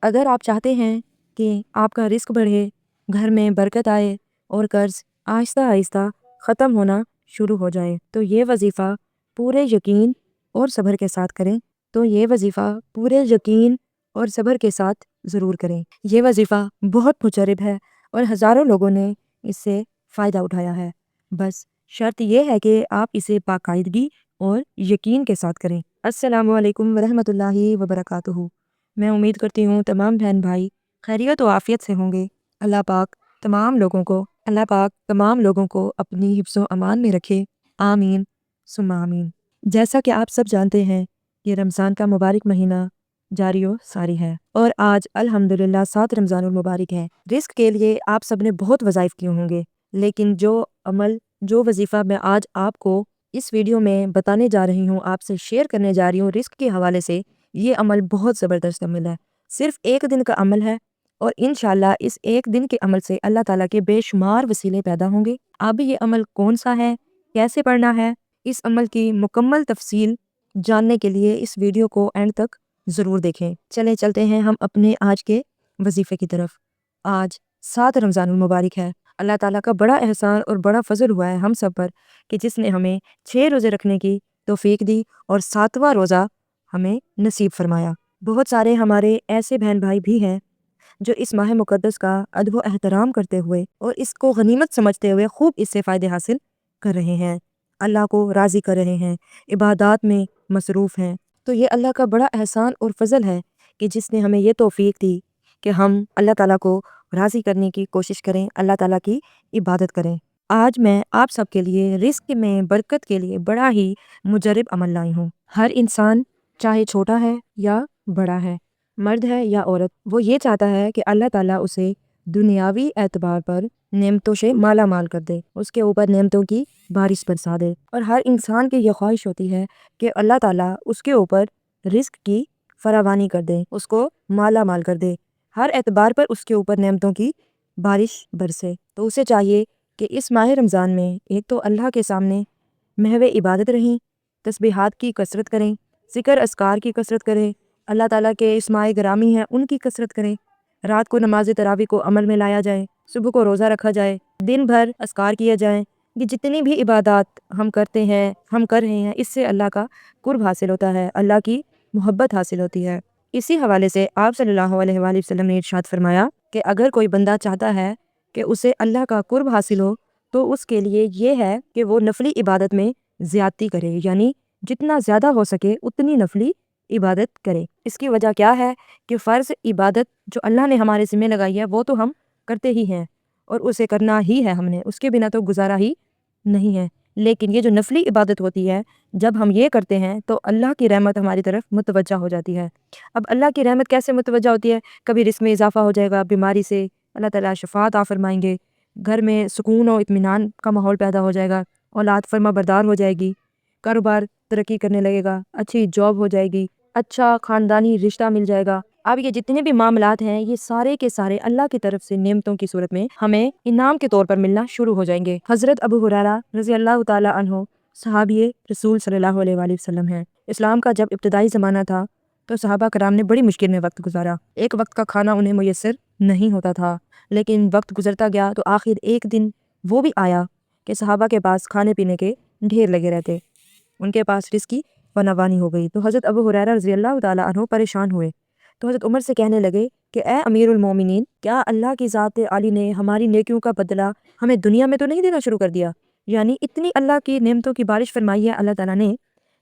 اگر آپ چاہتے ہیں کہ آپ کا رزق بڑھے، گھر میں برکت آئے اور قرض آہستہ آہستہ ختم ہونا شروع ہو جائے تو یہ وظیفہ پورے یقین اور صبر کے ساتھ کریں ضرور کریں۔ یہ وظیفہ بہت مجرب ہے اور ہزاروں لوگوں نے اس سے فائدہ اٹھایا ہے، بس شرط یہ ہے کہ آپ اسے باقاعدگی اور یقین کے ساتھ کریں۔ السلام علیکم ورحمۃ اللہ وبرکاتہ۔ میں امید کرتی ہوں تمام بہن بھائی خیریت و عافیت سے ہوں گے۔ اللہ پاک تمام لوگوں کو اپنی حفظ و امان میں رکھے، آمین ثم آمین۔ جیسا کہ آپ سب جانتے ہیں یہ رمضان کا مبارک مہینہ جاری و ساری ہے اور آج الحمدللہ 7 رمضان المبارک ہے۔ رزق کے لیے آپ سب نے بہت وظائف کیے ہوں گے، لیکن جو وظیفہ میں آج آپ کو اس ویڈیو میں بتانے جا رہی ہوں، آپ سے شیئر کرنے جا رہی ہوں رزق کے حوالے سے، یہ عمل بہت زبردست عمل ہے۔ صرف ایک دن کا عمل ہے اور انشاءاللہ اس ایک دن کے عمل سے اللہ تعالیٰ کے بے شمار وسیلے پیدا ہوں گے۔ اب یہ عمل کون سا ہے، کیسے پڑھنا ہے، اس عمل کی مکمل تفصیل جاننے کے لیے اس ویڈیو کو اینڈ تک ضرور دیکھیں۔ چلتے ہیں ہم اپنے آج کے وظیفے کی طرف۔ آج 7 رمضان المبارک ہے۔ اللہ تعالیٰ کا بڑا احسان اور بڑا فضل ہوا ہے ہم سب پر کہ جس نے ہمیں 6 روزے رکھنے کی توفیق دی اور 7واں روزہ ہمیں نصیب فرمایا۔ بہت سارے ہمارے ایسے بہن بھائی بھی ہیں جو اس ماہ مقدس کا ادب و احترام کرتے ہوئے اور اس کو غنیمت سمجھتے ہوئے خوب اس سے فائدے حاصل کر رہے ہیں، اللہ کو راضی کر رہے ہیں، عبادات میں مصروف ہیں۔ تو یہ اللہ کا بڑا احسان اور فضل ہے کہ جس نے ہمیں یہ توفیق دی کہ ہم اللہ تعالیٰ کو راضی کرنے کی کوشش کریں، اللہ تعالیٰ کی عبادت کریں۔ آج میں آپ سب کے لیے رزق میں برکت کے لیے بڑا ہی مجرب عمل لائی ہوں۔ ہر انسان چاہے چھوٹا ہے یا بڑا ہے، مرد ہے یا عورت، وہ یہ چاہتا ہے کہ اللہ تعالیٰ اسے دنیاوی اعتبار پر نعمتوں سے مالا مال کر دے، اس کے اوپر نعمتوں کی بارش برسا دے، اور ہر انسان کی یہ خواہش ہوتی ہے کہ اللہ تعالیٰ اس کے اوپر رزق کی فراوانی کر دے، اس کو مالا مال کر دے، ہر اعتبار پر اس کے اوپر نعمتوں کی بارش برسے۔ تو اسے چاہیے کہ اس ماہ رمضان میں ایک تو اللہ کے سامنے محو عبادت رہیں، تسبیحات کی کثرت کریں، ذکر اذکار کی کثرت کریں، اللہ تعالیٰ کے اس ماہ گرامی ہیں ان کی کثرت کریں، رات کو نماز تراویح کو عمل میں لایا جائے، صبح کو روزہ رکھا جائے، دن بھر اذکار کیا جائیں۔ یہ جتنی بھی عبادات ہم کرتے ہیں، ہم کر رہے ہیں، اس سے اللہ کا قرب حاصل ہوتا ہے، اللہ کی محبت حاصل ہوتی ہے۔ اسی حوالے سے آپ صلی اللہ علیہ وآلہ وسلم نے ارشاد فرمایا کہ اگر کوئی بندہ چاہتا ہے کہ اسے اللہ کا قرب حاصل ہو تو اس کے لیے یہ ہے کہ وہ نفلی عبادت میں زیادتی کرے، یعنی جتنا زیادہ ہو سکے اتنی نفلی عبادت کرے۔ اس کی وجہ کیا ہے کہ فرض عبادت جو اللہ نے ہمارے ذمہ لگائی ہے وہ تو ہم کرتے ہی ہیں اور اسے کرنا ہی ہے، ہم نے اس کے بنا تو گزارا ہی نہیں ہے، لیکن یہ جو نفلی عبادت ہوتی ہے جب ہم یہ کرتے ہیں تو اللہ کی رحمت ہماری طرف متوجہ ہو جاتی ہے۔ اب اللہ کی رحمت کیسے متوجہ ہوتی ہے؟ کبھی رزق میں اضافہ ہو جائے گا، بیماری سے اللہ تعالیٰ شفاعت عطا فرمائیں گے، گھر میں سکون و اطمینان کا ماحول پیدا ہو جائے گا، اولاد فرما بردار ہو جائے گی، کاروبار ترقی کرنے لگے گا، اچھی جاب ہو جائے گی، اچھا خاندانی رشتہ مل جائے گا۔ اب یہ جتنے بھی معاملات ہیں یہ سارے کے سارے اللہ کی طرف سے نعمتوں کی صورت میں ہمیں انعام کے طور پر ملنا شروع ہو جائیں گے۔ حضرت ابو ہریرہ رضی اللہ تعالیٰ عنہ صحابی رسول صلی اللہ علیہ وآلہ وسلم ہیں۔ اسلام کا جب ابتدائی زمانہ تھا تو صحابہ کرام نے بڑی مشکل میں وقت گزارا، ایک وقت کا کھانا انہیں میسر نہیں ہوتا تھا، لیکن وقت گزرتا گیا تو آخر ایک دن وہ بھی آیا کہ صحابہ کے پاس کھانے پینے کے ڈھیر لگے رہتے، ان کے پاس رزق کی فراوانی ہو گئی۔ تو حضرت ابو ہریرہ رضی اللہ تعالیٰ عنہ پریشان ہوئے تو حضرت عمر سے کہنے لگے کہ اے امیر المومنین، کیا اللہ کی ذات عالی نے ہماری نیکیوں کا بدلہ ہمیں دنیا میں تو نہیں دینا شروع کر دیا؟ یعنی اتنی اللہ کی نعمتوں کی بارش فرمائی ہے اللہ تعالیٰ نے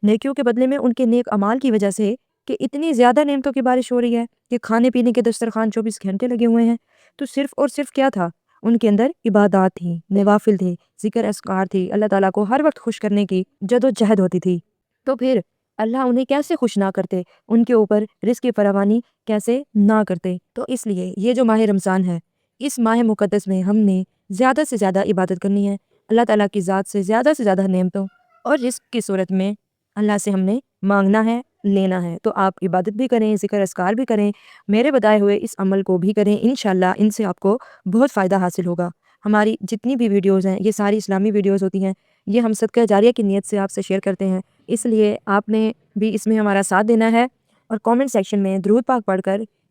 نیکیوں کے بدلے میں ان کے نیک اعمال کی وجہ سے کہ اتنی زیادہ نعمتوں کی بارش ہو رہی ہے کہ کھانے پینے کے دسترخوان 24 گھنٹے لگے ہوئے ہیں۔ تو صرف اور صرف کیا تھا؟ ان کے اندر عبادات تھیں، نوافل تھے، ذکر اذکار تھی، اللہ تعالیٰ کو ہر وقت خوش کرنے کی جد و جہد ہوتی تھی۔ تو پھر اللہ انہیں کیسے خوش نہ کرتے، ان کے اوپر رزق کی فراوانی کیسے نہ کرتے؟ تو اس لیے یہ جو ماہ رمضان ہے، اس ماہ مقدس میں ہم نے زیادہ سے زیادہ عبادت کرنی ہے، اللہ تعالیٰ کی ذات سے زیادہ نعمتوں اور رزق کی صورت میں اللہ سے ہم نے مانگنا ہے، لینا ہے۔ تو آپ عبادت بھی کریں، ذکر اذکار بھی کریں، میرے بتائے ہوئے اس عمل کو بھی کریں، انشاءاللہ ان سے آپ کو بہت فائدہ حاصل ہوگا۔ ہماری جتنی بھی ویڈیوز ہیں یہ ساری اسلامی ویڈیوز ہوتی ہیں، یہ ہم صدقہ جاریہ کی نیت سے آپ سے شیئر کرتے ہیں، اس لیے آپ نے بھی اس میں ہمارا ساتھ دینا ہے اور کامنٹ سیکشن میں درود پاک پڑھ کر